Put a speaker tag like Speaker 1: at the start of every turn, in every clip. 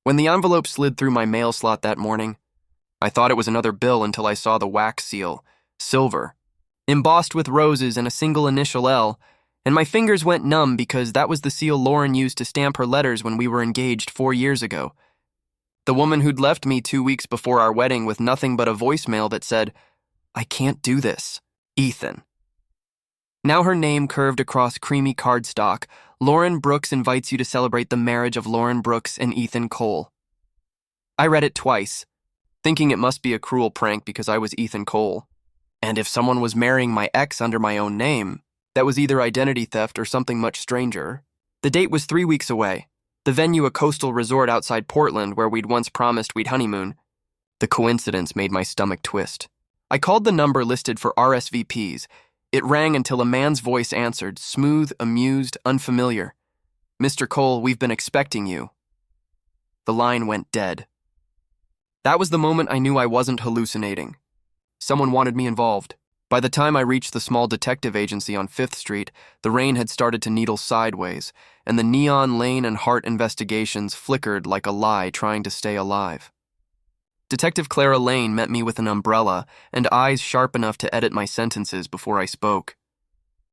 Speaker 1: When the envelope slid through my mail slot that morning, I thought it was another bill until I saw the wax seal, silver, embossed with roses and a single initial L, and my fingers went numb because that was the seal Lauren used to stamp her letters when we were engaged 4 years ago. The woman who'd left me 2 weeks before our wedding with nothing but a voicemail that said, "I can't do this, Ethan." Now her name curved across creamy cardstock. Lauren Brooks invites you to celebrate the marriage of Lauren Brooks and Ethan Cole. I read it twice, thinking it must be a cruel prank because I was Ethan Cole. And if someone was marrying my ex under my own name, that was either identity theft or something much stranger. The date was 3 weeks away. The venue a coastal resort outside Portland where we'd once promised we'd honeymoon. The coincidence made my stomach twist. I called the number listed for RSVPs. It rang until a man's voice answered, smooth, amused, unfamiliar. "Mr. Cole, we've been expecting you." The line went dead. That was the moment I knew I wasn't hallucinating. Someone wanted me involved. By the time I reached the small detective agency on 5th Street, the rain had started to needle sideways, and the neon Lane and Hart investigations flickered like a lie trying to stay alive. Detective Clara Lane met me with an umbrella and eyes sharp enough to edit my sentences before I spoke.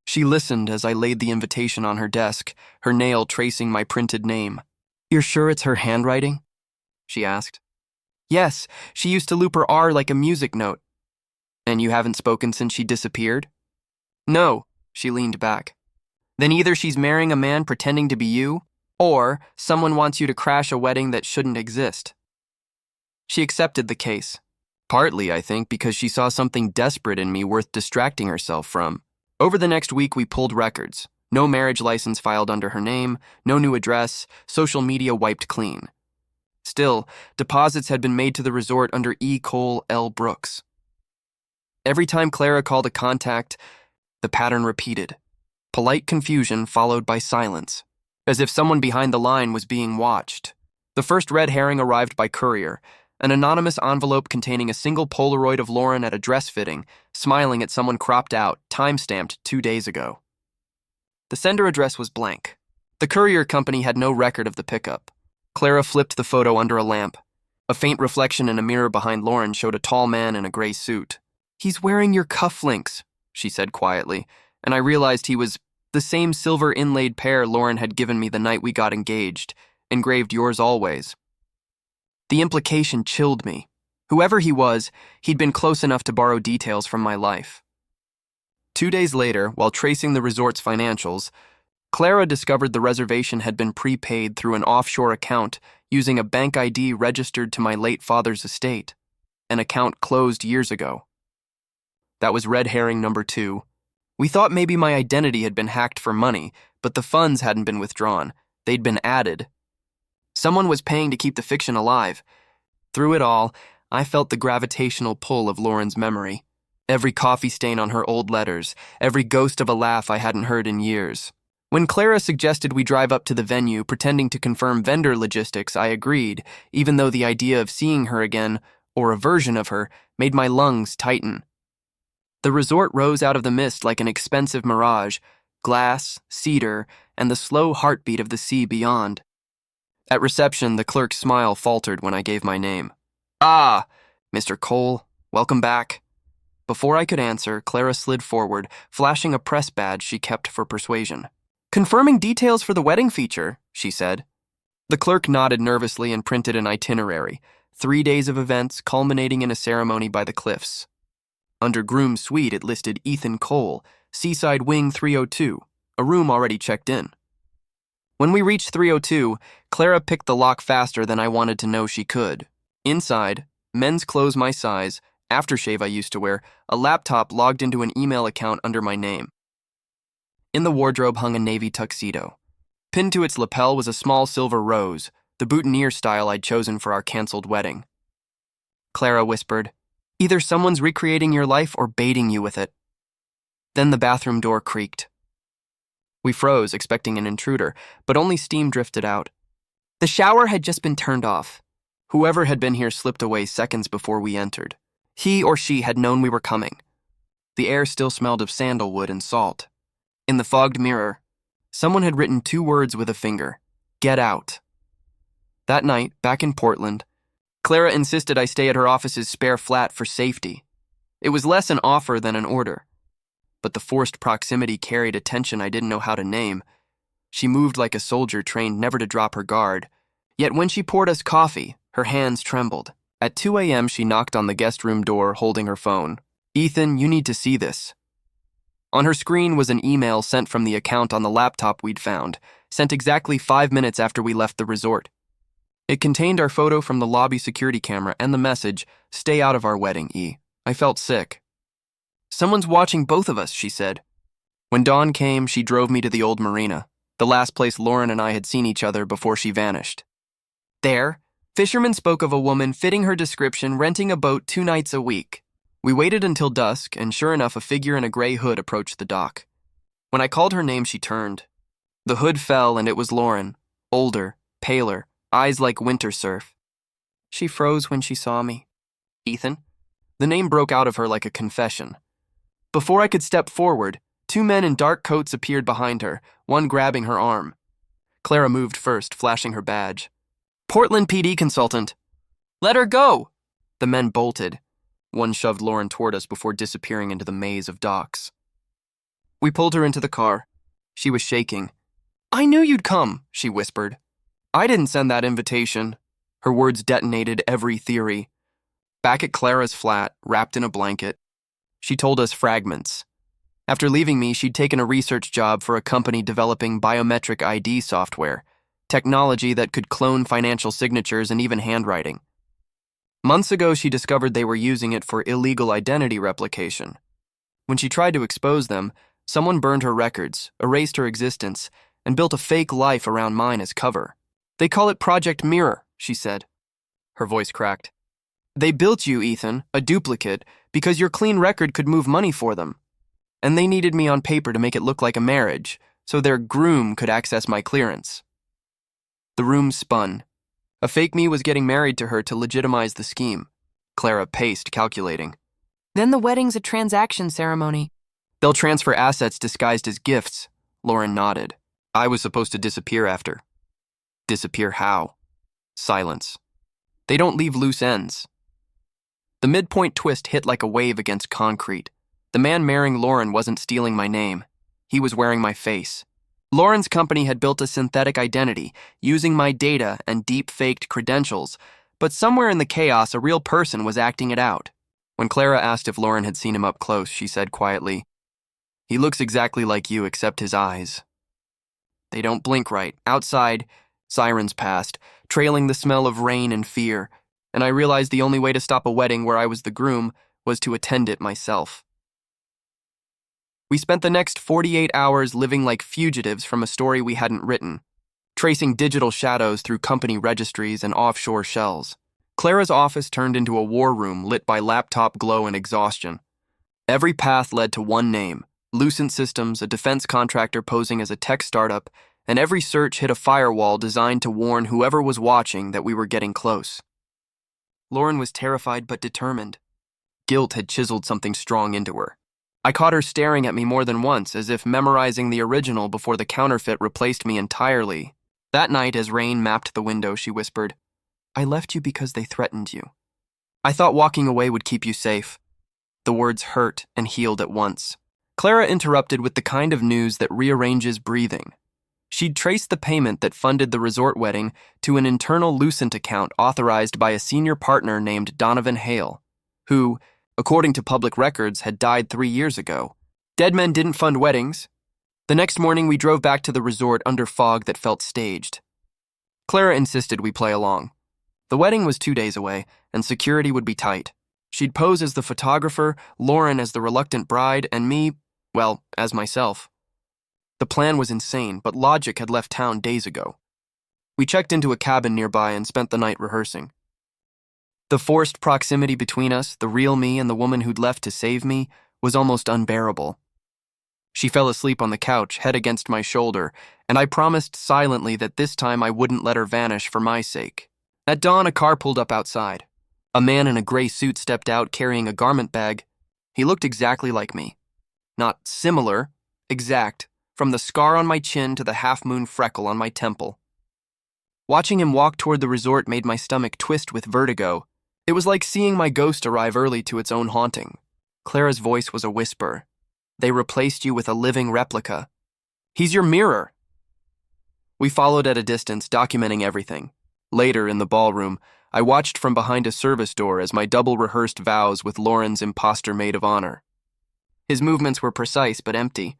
Speaker 1: She listened as I laid the invitation on her desk, her nail tracing my printed name. "You're sure it's her handwriting?" she asked. "Yes, she used to loop her R like a music note." "And you haven't spoken since she disappeared?" "No," she leaned back. "Then either she's marrying a man pretending to be you, or someone wants you to crash a wedding that shouldn't exist." She accepted the case. Partly, I think, because she saw something desperate in me worth distracting herself from. Over the next week, we pulled records. No marriage license filed under her name, no new address, social media wiped clean. Still, deposits had been made to the resort under E. Cole L. Brooks. Every time Clara called a contact, the pattern repeated. Polite confusion followed by silence, as if someone behind the line was being watched. The first red herring arrived by courier, an anonymous envelope containing a single Polaroid of Lauren at a dress fitting, smiling at someone cropped out, time-stamped 2 days ago. The sender address was blank. The courier company had no record of the pickup. Clara flipped the photo under a lamp. A faint reflection in a mirror behind Lauren showed a tall man in a gray suit. "He's wearing your cufflinks," she said quietly, and I realized he was the same silver inlaid pair Lauren had given me the night we got engaged, engraved "Yours always." The implication chilled me. Whoever he was, he'd been close enough to borrow details from my life. 2 days later, while tracing the resort's financials, Clara discovered the reservation had been prepaid through an offshore account using a bank ID registered to my late father's estate, an account closed years ago. That was red herring number 2. We thought maybe my identity had been hacked for money, but the funds hadn't been withdrawn. They'd been added. Someone was paying to keep the fiction alive. Through it all, I felt the gravitational pull of Lauren's memory. Every coffee stain on her old letters, every ghost of a laugh I hadn't heard in years. When Clara suggested we drive up to the venue pretending to confirm vendor logistics, I agreed, even though the idea of seeing her again, or a version of her, made my lungs tighten. The resort rose out of the mist like an expensive mirage, glass, cedar, and the slow heartbeat of the sea beyond. At reception, the clerk's smile faltered when I gave my name. "Ah, Mr. Cole, welcome back." Before I could answer, Clara slid forward, flashing a press badge she kept for persuasion. "Confirming details for the wedding feature," she said. The clerk nodded nervously and printed an itinerary, 3 days of events culminating in a ceremony by the cliffs. Under Groom Suite, it listed Ethan Cole, Seaside Wing 302, a room already checked in. When we reached 302, Clara picked the lock faster than I wanted to know she could. Inside, men's clothes my size, aftershave I used to wear, a laptop logged into an email account under my name. In the wardrobe hung a navy tuxedo. Pinned to its lapel was a small silver rose, the boutonniere style I'd chosen for our canceled wedding. Clara whispered, "Either someone's recreating your life or baiting you with it." Then the bathroom door creaked. We froze, expecting an intruder, but only steam drifted out. The shower had just been turned off. Whoever had been here slipped away seconds before we entered. He or she had known we were coming. The air still smelled of sandalwood and salt. In the fogged mirror, someone had written 2 words with a finger: "Get out." That night, back in Portland, Clara insisted I stay at her office's spare flat for safety. It was less an offer than an order, but the forced proximity carried a tension I didn't know how to name. She moved like a soldier trained never to drop her guard, yet when she poured us coffee, her hands trembled. At 2 a.m., she knocked on the guest room door holding her phone. "Ethan, you need to see this." On her screen was an email sent from the account on the laptop we'd found, sent exactly 5 minutes after we left the resort. It contained our photo from the lobby security camera and the message, "Stay out of our wedding, E." I felt sick. "Someone's watching both of us," she said. When dawn came, she drove me to the old marina, the last place Lauren and I had seen each other before she vanished. There, fishermen spoke of a woman fitting her description renting a boat 2 nights a week. We waited until dusk, and sure enough, a figure in a gray hood approached the dock. When I called her name, she turned. The hood fell, and it was Lauren, older, paler, eyes like winter surf. She froze when she saw me. "Ethan?" The name broke out of her like a confession. Before I could step forward, 2 men in dark coats appeared behind her, one grabbing her arm. Clara moved first, flashing her badge. "Portland PD consultant." "Let her go!" The men bolted. One shoved Lauren toward us before disappearing into the maze of docks. We pulled her into the car. She was shaking. "I knew you'd come," she whispered. "I didn't send that invitation." Her words detonated every theory. Back at Clara's flat, wrapped in a blanket, she told us fragments. After leaving me, she'd taken a research job for a company developing biometric ID software, technology that could clone financial signatures and even handwriting. Months ago, she discovered they were using it for illegal identity replication. When she tried to expose them, someone burned her records, erased her existence, and built a fake life around mine as cover. "They call it Project Mirror," she said. Her voice cracked. "They built you, Ethan, a duplicate, because your clean record could move money for them. And they needed me on paper to make it look like a marriage, so their groom could access my clearance." The room spun. A fake me was getting married to her to legitimize the scheme. Clara paced, calculating. "Then the wedding's a transaction ceremony." "They'll transfer assets disguised as gifts," Lauren nodded. "I was supposed to disappear after." "Disappear how?" Silence. "They don't leave loose ends." The midpoint twist hit like a wave against concrete. The man marrying Lauren wasn't stealing my name. He was wearing my face. Lauren's company had built a synthetic identity, using my data and deep-faked credentials, but somewhere in the chaos, a real person was acting it out. When Clara asked if Lauren had seen him up close, she said quietly, "He looks exactly like you except his eyes." They don't blink right. Outside, sirens passed, trailing the smell of rain and fear, and I realized the only way to stop a wedding where I was the groom was to attend it myself. We spent the next 48 hours living like fugitives from a story we hadn't written, tracing digital shadows through company registries and offshore shells. Clara's office turned into a war room lit by laptop glow and exhaustion. Every path led to one name, Lucent Systems, a defense contractor posing as a tech startup, and every search hit a firewall designed to warn whoever was watching that we were getting close. Lauren was terrified but determined. Guilt had chiseled something strong into her. I caught her staring at me more than once, as if memorizing the original before the counterfeit replaced me entirely. That night, as rain mapped the window, she whispered, "I left you because they threatened you. I thought walking away would keep you safe." The words hurt and healed at once. Clara interrupted with the kind of news that rearranges breathing. She'd traced the payment that funded the resort wedding to an internal Lucent account authorized by a senior partner named Donovan Hale, who, according to public records, had died 3 years ago. Dead men didn't fund weddings. The next morning, we drove back to the resort under fog that felt staged. Clara insisted we play along. The wedding was 2 days away, and security would be tight. She'd pose as the photographer, Lauren as the reluctant bride, and me, well, as myself. The plan was insane, but logic had left town days ago. We checked into a cabin nearby and spent the night rehearsing. The forced proximity between us, the real me and the woman who'd left to save me, was almost unbearable. She fell asleep on the couch, head against my shoulder, and I promised silently that this time I wouldn't let her vanish for my sake. At dawn, a car pulled up outside. A man in a gray suit stepped out carrying a garment bag. He looked exactly like me. Not similar, exact, from the scar on my chin to the half-moon freckle on my temple. Watching him walk toward the resort made my stomach twist with vertigo. It was like seeing my ghost arrive early to its own haunting. Clara's voice was a whisper. They replaced you with a living replica. He's your mirror. We followed at a distance, documenting everything. Later, in the ballroom, I watched from behind a service door as my double-rehearsed vows with Lauren's imposter maid of honor. His movements were precise but empty.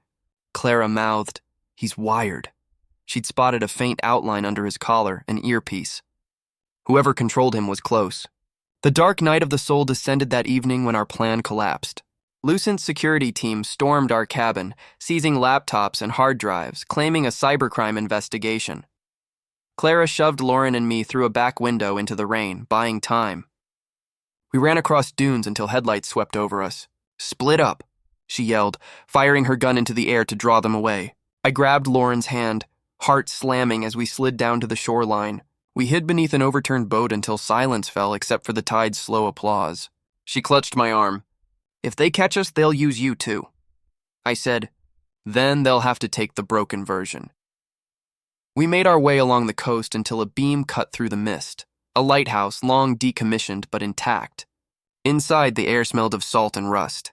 Speaker 1: Clara mouthed, "He's wired." She'd spotted a faint outline under his collar, an earpiece. Whoever controlled him was close. The dark night of the soul descended that evening when our plan collapsed. Lucent's security team stormed our cabin, seizing laptops and hard drives, claiming a cybercrime investigation. Clara shoved Lauren and me through a back window into the rain, buying time. We ran across dunes until headlights swept over us. "Split up," she yelled, firing her gun into the air to draw them away. I grabbed Lauren's hand, heart slamming as we slid down to the shoreline. We hid beneath an overturned boat until silence fell except for the tide's slow applause. She clutched my arm. "If they catch us, they'll use you too." I said, "Then they'll have to take the broken version." We made our way along the coast until a beam cut through the mist. A lighthouse, long decommissioned but intact. Inside, the air smelled of salt and rust.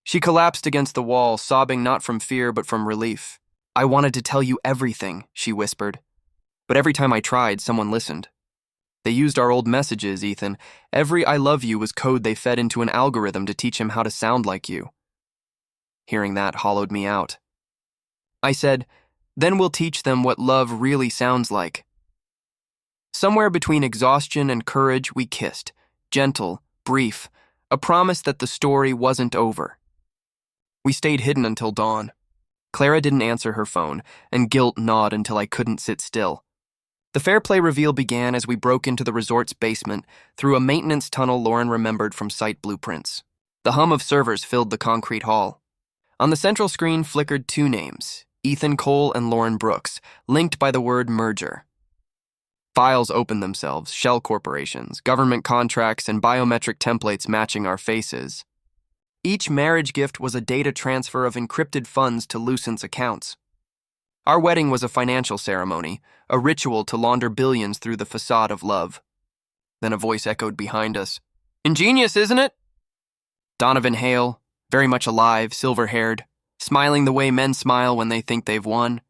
Speaker 1: She collapsed against the wall, sobbing not from fear but from relief. "I wanted to tell you everything," she whispered. But every time I tried, someone listened. "They used our old messages, Ethan. Every 'I love you' was code they fed into an algorithm to teach him how to sound like you." Hearing that hollowed me out. I said, "Then we'll teach them what love really sounds like." Somewhere between exhaustion and courage, we kissed. Gentle, brief, a promise that the story wasn't over. We stayed hidden until dawn. Clara didn't answer her phone, and guilt gnawed until I couldn't sit still. The fair play reveal began as we broke into the resort's basement through a maintenance tunnel Lauren remembered from site blueprints. The hum of servers filled the concrete hall. On the central screen flickered two names, Ethan Cole and Lauren Brooks, linked by the word merger. Files opened themselves, shell corporations, government contracts, and biometric templates matching our faces. Each marriage gift was a data transfer of encrypted funds to Lucent's accounts. Our wedding was a financial ceremony, a ritual to launder billions through the facade of love. Then a voice echoed behind us. "Ingenious, isn't it?" Donovan Hale, very much alive, silver-haired, smiling the way men smile when they think they've won.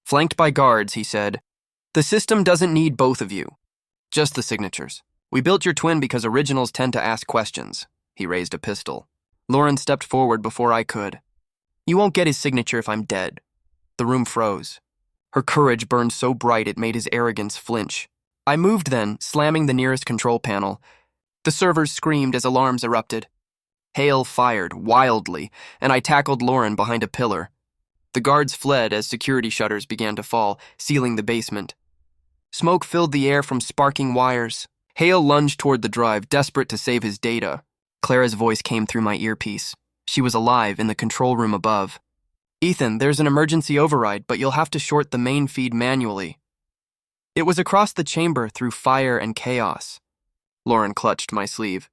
Speaker 1: Flanked by guards, he said, "The system doesn't need both of you. Just the signatures. We built your twin because originals tend to ask questions." He raised a pistol. Lauren stepped forward before I could. "You won't get his signature if I'm dead." The room froze. Her courage burned so bright it made his arrogance flinch. I moved then, slamming the nearest control panel. The servers screamed as alarms erupted. Hale fired, wildly, and I tackled Lauren behind a pillar. The guards fled as security shutters began to fall, sealing the basement. Smoke filled the air from sparking wires. Hale lunged toward the drive, desperate to save his data. Clara's voice came through my earpiece. She was alive in the control room above. "Ethan, there's an emergency override, but you'll have to short the main feed manually." It was across the chamber through fire and chaos. Lauren clutched my sleeve.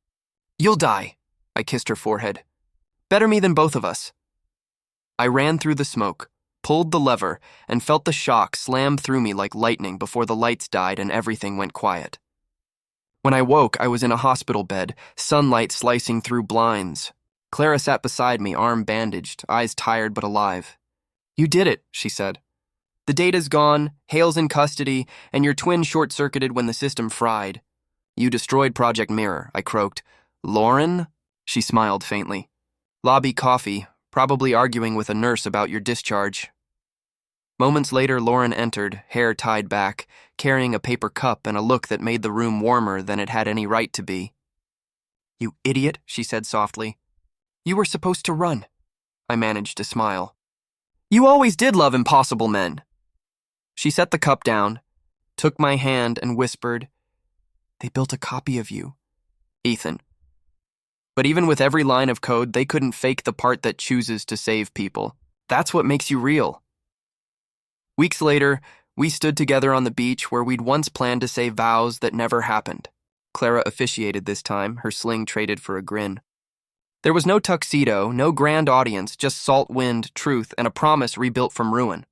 Speaker 1: "You'll die," I kissed her forehead. "Better me than both of us." I ran through the smoke, pulled the lever, and felt the shock slam through me like lightning before the lights died and everything went quiet. When I woke, I was in a hospital bed, sunlight slicing through blinds. Clara sat beside me, arm bandaged, eyes tired but alive. "You did it," she said. "The data's gone, Hale's in custody, and your twin short-circuited when the system fried. You destroyed Project Mirror," I croaked. "Lauren?" She smiled faintly. "Lobby coffee, probably arguing with a nurse about your discharge." Moments later, Lauren entered, hair tied back, carrying a paper cup and a look that made the room warmer than it had any right to be. "You idiot," she said softly. "You were supposed to run." I managed to smile. "You always did love impossible men." She set the cup down, took my hand, and whispered, "They built a copy of you, Ethan." But even with every line of code, they couldn't fake the part that chooses to save people. That's what makes you real. Weeks later, we stood together on the beach where we'd once planned to say vows that never happened. Clara officiated this time, her sling traded for a grin. There was no tuxedo, no grand audience, just salt wind, truth, and a promise rebuilt from ruin.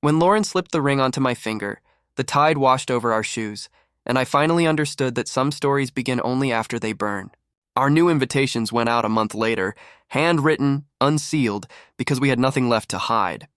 Speaker 1: When Lauren slipped the ring onto my finger, The tide washed over our shoes, and I finally understood that some stories begin only after they burn. Our new invitations went out a month later, handwritten, unsealed, because we had nothing left to hide.